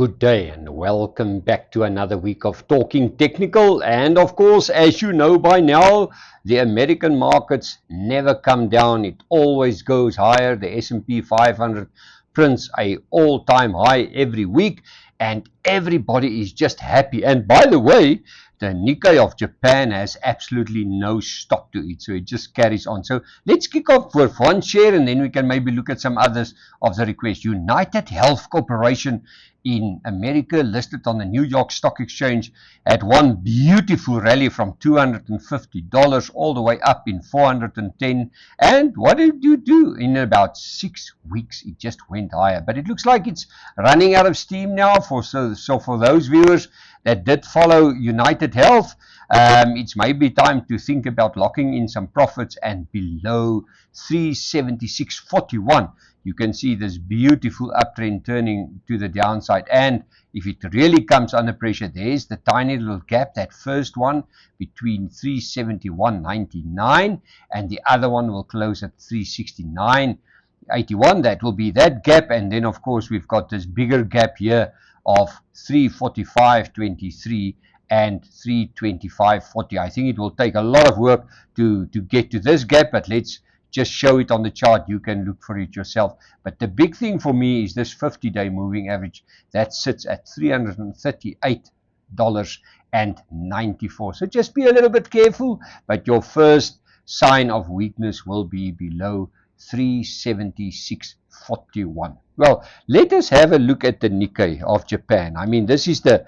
Good day and welcome back to another week of Talking Technical. And of course, as you know by now, the American markets never come down. It always goes higher. The S&P 500 prints a all-time high every week and everybody is just happy. And by the way, the Nikkei of Japan has absolutely no stop to it, so it just carries on. So let's kick off with one share and then we can maybe look at some others of the request. United Health Corporation in America, listed on the New York Stock Exchange, had one beautiful rally from $250 all the way up in 410. And what did you do? In about 6 weeks, it just went higher. But it looks like it's running out of steam now. So for those viewers that did follow United Health, it's maybe time to think about locking in some profits, and below 376.41 you can see this beautiful uptrend turning to the downside. And if it really comes under pressure, there's the tiny little gap, that first one between 371.99 and the other one will close at 369.81. That will be that gap. And then of course we've got this bigger gap here of 345.23 and 325.40. I think it will take a lot of work to get to this gap, but let's just show it on the chart. You can look for it yourself. But the big thing for me is this 50-day moving average that sits at $338.94. So just be a little bit careful, but your first sign of weakness will be below 376.41. Well, let us have a look at the Nikkei of Japan. I mean, this is the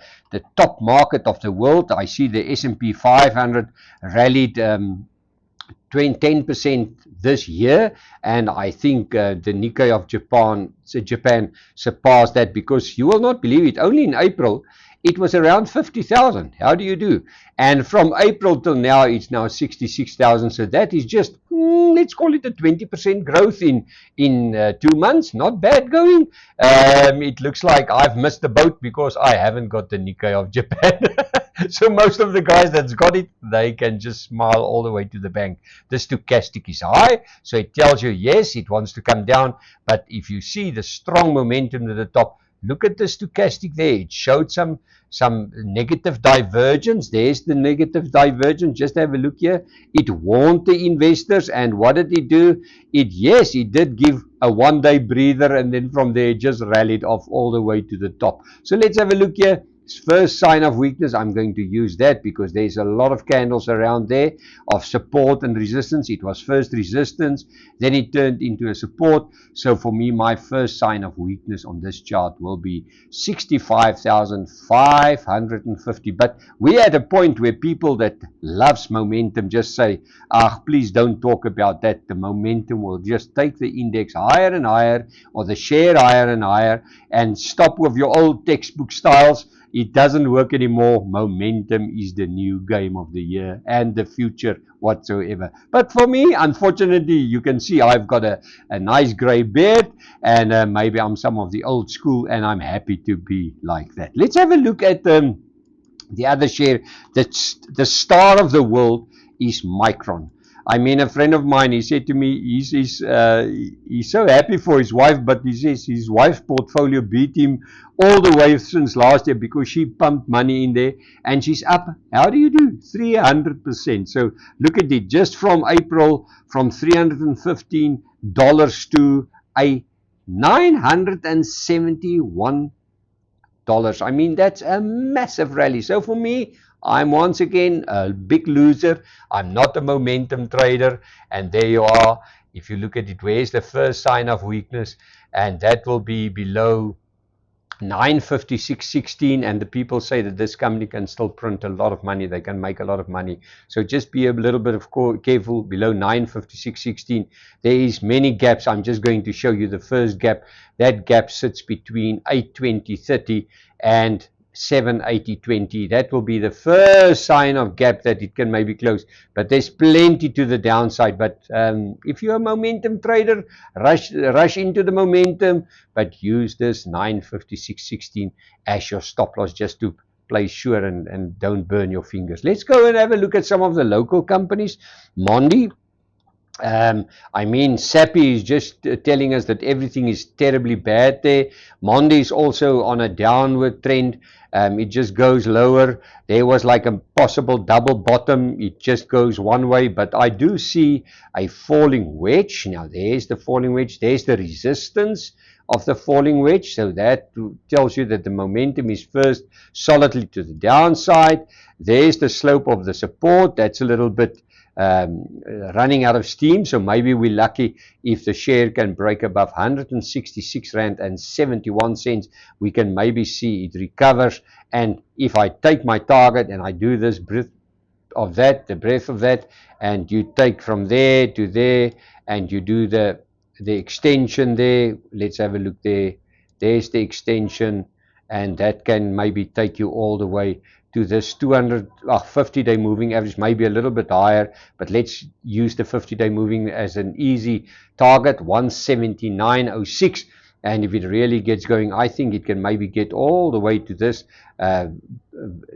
top market of the world. I see the S&P 500 rallied 10% this year, and I think the Nikkei of Japan surpassed that, because you will not believe it, only in April it was around 50,000. How do you do? And from April till now, it's now 66,000. So that is just, let's call it a 20% growth in 2 months. Not bad going. It looks like I've missed the boat because I haven't got the Nikkei of Japan. So most of the guys that's got it, they can just smile all the way to the bank. The stochastic is high, so it tells you, yes, it wants to come down. But if you see the strong momentum to the top, look at the stochastic there. It showed some negative divergence. There's the negative divergence. Just have a look here. It warned the investors, and what did it do? It did give a one-day breather, and then from there it just rallied off all the way to the top. So let's have a look here. First sign of weakness, I'm going to use that because there's a lot of candles around there of support and resistance. It was first resistance, then it turned into a support. So for me, my first sign of weakness on this chart will be 65,550. But we're at a point where people that loves momentum just say, please don't talk about that. The momentum will just take the index higher and higher, or the share higher and higher, and stop with your old textbook styles. It doesn't work anymore. Momentum is the new game of the year and the future whatsoever. But for me, unfortunately, you can see I've got a nice gray beard, and maybe I'm some of the old school, and I'm happy to be like that. Let's have a look at the other share. The star of the world is Micron. I mean, a friend of mine, he said to me, he's so happy for his wife, but he says his wife's portfolio beat him all the way since last year because she pumped money in there, and she's up, how do you do? 300%. So look at it, just from April, from $315 to a $971. I mean, that's a massive rally. So for me, I'm once again a big loser. I'm not a momentum trader. And there you are. If you look at it, where's the first sign of weakness? And that will be below 956.16, and the people say that this company can still print a lot of money. They can make a lot of money. So just be a little bit careful below 956.16. There is many gaps. I'm just going to show you the first gap. That gap sits between 820.30 and 780.20. That will be the first sign of gap that it can maybe close, but there's plenty to the downside. But if you're a momentum trader, rush into the momentum, but use this 956.16 as your stop loss just to play sure and don't burn your fingers. Let's go and have a look at some of the local companies. Mondi I mean, Sappi is just telling us that everything is terribly bad there. Mondi is also on a downward trend. It just goes lower. There was like a possible double bottom. It just goes one way, but I do see a falling wedge. Now, there's the falling wedge. There's the resistance of the falling wedge. So that tells you that the momentum is first solidly to the downside. There's the slope of the support. That's a little bit running out of steam, so maybe we're lucky if the share can break above 166 rand and 71 cents. We can maybe see it recovers, and if I take my target and I do this breadth of that, the breadth of that, and you take from there to there, and you do the extension there. Let's have a look there. There's the extension, and that can maybe take you all the way to this 50-day moving average, maybe a little bit higher, but let's use the 50-day moving as an easy target, 179.06. And if it really gets going, I think it can maybe get all the way to this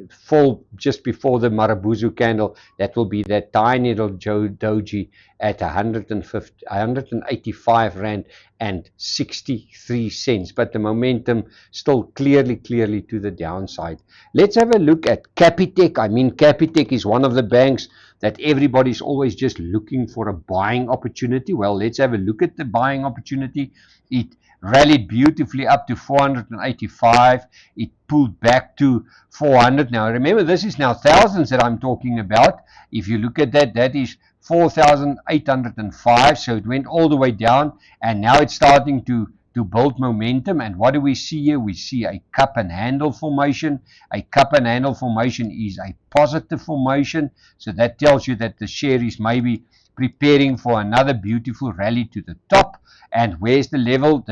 fall just before the Marabuzu candle. That will be that tiny little doji at 185 rand and 63 cents. But the momentum still clearly to the downside. Let's have a look at Capitec. I mean, Capitec is one of the banks that everybody's always just looking for a buying opportunity. Well, let's have a look at the buying opportunity. It rallied beautifully up to 485. It pulled back to 400. Now remember, this is now thousands that I'm talking about. If you look at that, that is 4,805. So it went all the way down, and now it's starting to build momentum. And what do we see here? We see a cup and handle formation. A cup and handle formation is a positive formation, so that tells you that the share is maybe preparing for another beautiful rally to the top. And where's the level?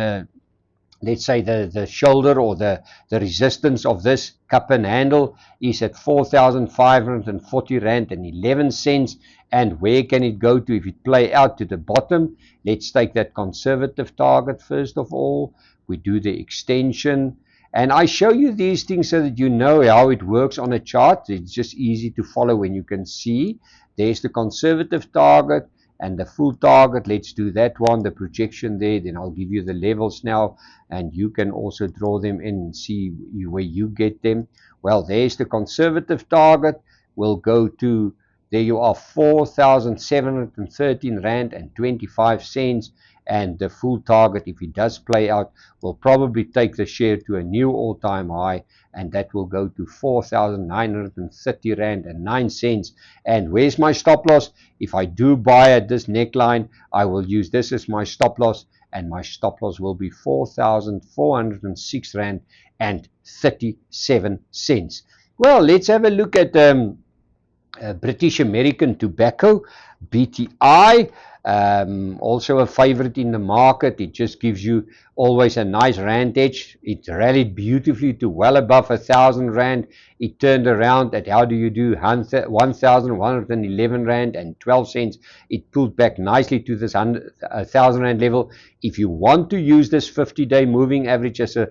Let's say the shoulder or the resistance of this cup and handle is at 4,540 rand and 11 cents. And where can it go to if it play out to the bottom? Let's take that conservative target first of all. We do the extension, and I show you these things so that you know how it works on a chart. It's just easy to follow when you can see. There's the conservative target and the full target. Let's do that one, the projection there. Then I'll give you the levels now, and you can also draw them in and see where you get them. Well, there's the conservative target. We'll go to, there you are, 4,713 rand and 25 cents. And the full target, if it does play out, will probably take the share to a new all-time high, and that will go to 4,930 rand and 9 cents. And where's my stop loss? If I do buy at this neckline, I will use this as my stop loss, and my stop loss will be 4,406 rand and 37 cents. Well, let's have a look at British American Tobacco, BTI. Also a favorite in the market. It just gives you always a nice rand edge. It rallied beautifully to well above 1,000 rand. It turned around at, how do you do, 1,111 rand and 12 cents. It pulled back nicely to this 1,000 rand level. If you want to use this 50-day moving average as a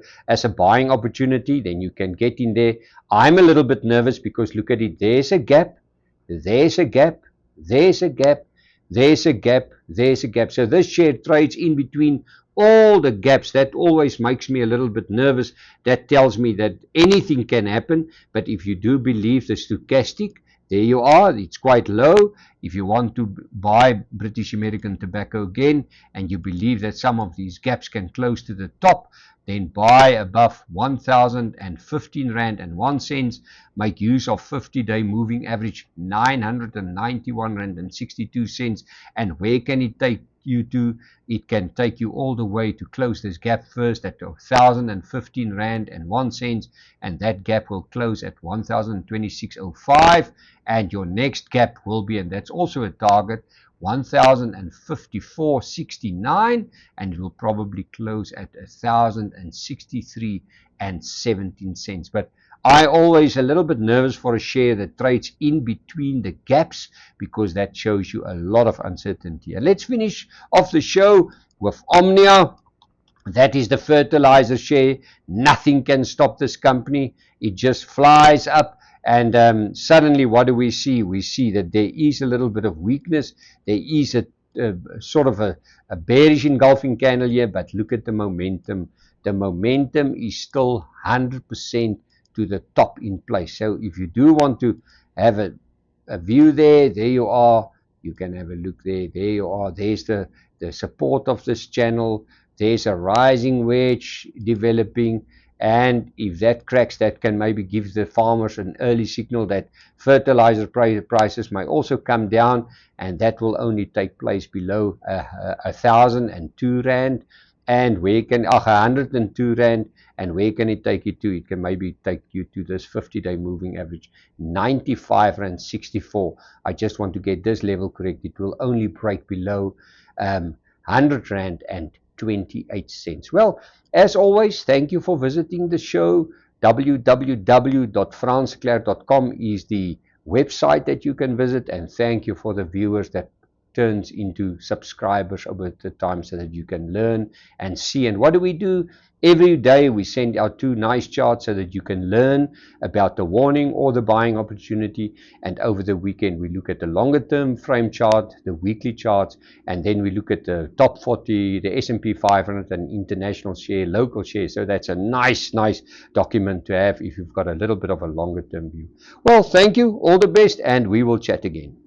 buying opportunity, then you can get in there. I'm a little bit nervous because look at it. There's a gap. There's a gap. There's a gap. There's a gap, there's a gap. So this share trades in between all the gaps. That always makes me a little bit nervous. That tells me that anything can happen. But if you do believe the stochastic, there you are. It's quite low. If you want to buy British American Tobacco again, and you believe that some of these gaps can close to the top, then buy above 1,015 rand and 1 cent. Make use of 50-day moving average 991 rand and 62 cents. And where can it take you to? It can take you all the way to close this gap first at 1,015 rand and 1 cent, and that gap will close at 1,026.05. And your next gap will be, and that's also a target, 1,054.69, and it will probably close at 1,063 and 17 cents. But I always a little bit nervous for a share that trades in between the gaps, because that shows you a lot of uncertainty. And let's finish off the show with Omnia. That is the fertilizer share. Nothing can stop this company. It just flies up. And suddenly what do we see? We see that there is a little bit of weakness. There is a sort of a bearish engulfing candle here, but look at the momentum. The momentum is still 100% to the top in place. So if you do want to have a view there you are. You can have a look there. There you are. There's the support of this channel. There's a rising wedge developing. And if that cracks, that can maybe give the farmers an early signal that fertilizer prices may also come down, and that will only take place below 1,002 rand. And where can 102 rand, and where can it take you to? It can maybe take you to this 50-day moving average, 95 rand 64. I just want to get this level correct. It will only break below 100 rand and 28 cents. Well, as always, thank you for visiting the show. www.franseclerc.com is the website that you can visit, and thank you for the viewers that turns into subscribers over the time so that you can learn and see. And what do we do? Every day we send out 2 nice charts so that you can learn about the warning or the buying opportunity. And over the weekend we look at the longer term frame chart, the weekly charts, and then we look at the top 40, the S&P 500 and international share, local share. So that's a nice document to have if you've got a little bit of a longer term view. Well, thank you, all the best, and we will chat again.